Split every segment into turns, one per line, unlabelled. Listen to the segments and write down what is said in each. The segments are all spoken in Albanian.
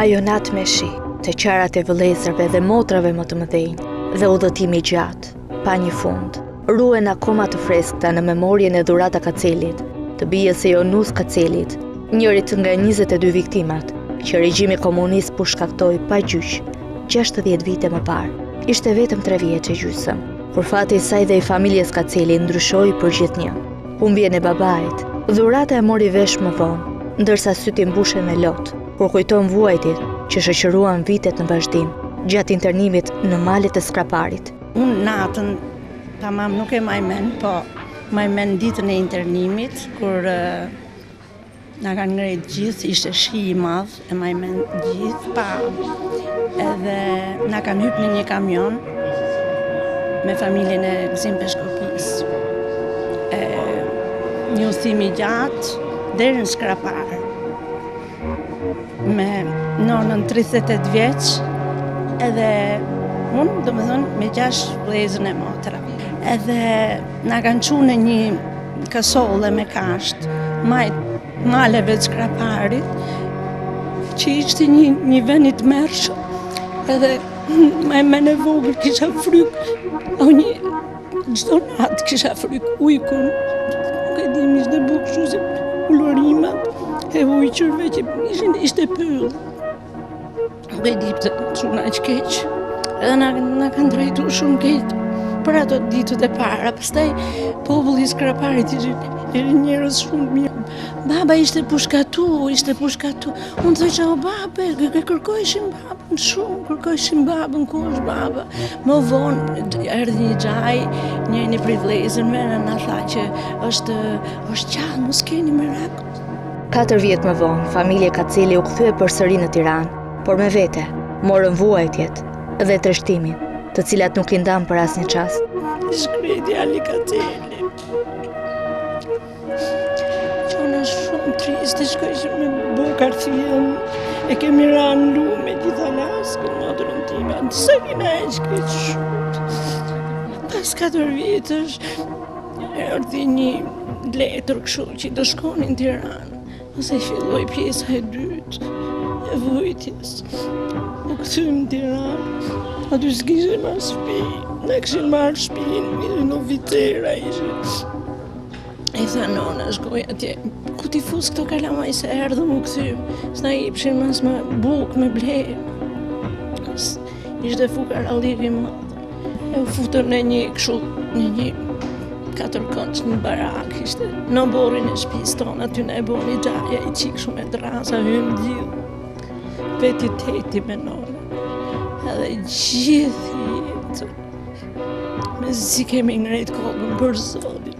Ajo natë me shi, të qarat e vëllezërve dhe motrave më të mëdhenj, dhe udhëtimi gjatë, pa një fund, ruhen akoma të freskëta në memorien e Dhurata Kacelit, të bijës së Jonus Kacelit, njërit nga 22 viktimat që regjimi komunist pushkaktoi pa gjyq 60 vite më parë. Ishte vetëm 3 vjeç e gjysmë, kur fati i saj dhe i familjes Kaceli ndryshoi për gjithnjë. Humbjen e babait, Dhurata e mori vesh më vonë, ndërsa syt i mbushen me lot, kur kujton vuajtjet që shoqëruan vitet në vazhdim, gjatë internimit në malet e Skraparit.
Unë natën, tamam nuk e maj mend, po maj mend ditën e internimit, kur na kanë ngrejt gjithë, ishte shi i madh, e maj mend gjithë, pa edhe na kanë hypë në një kamion me familjen e Gzim Peshkopis. Një udhëtim i gjatë deri në Skrapar. Me nonën 38 vjeç, edhe unë, domethënë, me 6 vëllezër e motra. Edhe na kanë çuar në një kasolle me kasht, maleve të Skraparit, që ishte një vend i tmerrshëm. Edhe me në vogël kisha fryk, çdo natë kisha fryk ujkun, nuk e di, ishte bukë kështu se ulurimet e ujqërve që ishte pyll. Nuk e di pse çuna aq keq. Edhe na kanë drejtuar shumë keq për ato ditët e para. Pastaj populli i Skraparit ishte njerëz shumë mirë. Baba ishte pushkatu. Unë thosha, o babe, kërkojshin babën shumë, ku është baba? Më vonë erdhi një xhaj, një prej vëllezërve na tha që është qallë, mos keni merak.
4 vjet më vonë, familja Kaceli u kthye përsëri në Tiranë, por me vete morën vuajtjet dhe treshtimin, të cilat nuk i ndan për asnjë çast.
Shkreti Ali Kaceli. Qona shumë triste, shkojshë me bukar fjen, e kemi ranë lume gjitha laskën, motrën time, se vina e shkret shumë. Pas 4 vjetësh, erdhi një letër kështu që do shkonin në Tiranë, ose filloi pjesa e dytë e vujtjes. U kthyem në Tiranë, aty s'kishim as shtëpi, ne kishim marrë shtëpinë, në Vicera ishte. E tha nona, shkoj atje, ku t'i fus këto kalamaj se erdhëm u kthyem, s'na jepshin mas me bukë, me ble. Ishte fukarallik i madh. E u futëm në një kështu, në një 4 kënç në barak, ishte në borrin e shtëpisë tonë, aty na e boni xhaja i çik shumë e drasa, hym gjithë. Veti teti me nona. Edhe gjithë jetën. Mezi kemi ngrejt kokën për Zotin.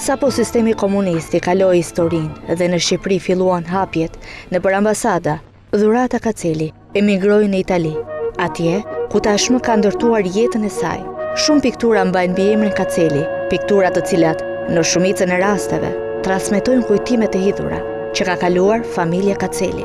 Sapo sistemi komunist i kaloi historinë dhe në Shqipëri filluan hapjet nëpër ambasada, Dhurata Kaceli emigroi në Itali, atje ku tashmë ka ndërtuar jetën e saj. Shumë piktura mbajnë mbiemrin Kaceli, piktura të cilat në shumicën e rasteve transmetojnë kujtimet e hidhura që ka kaluar familja Kaceli.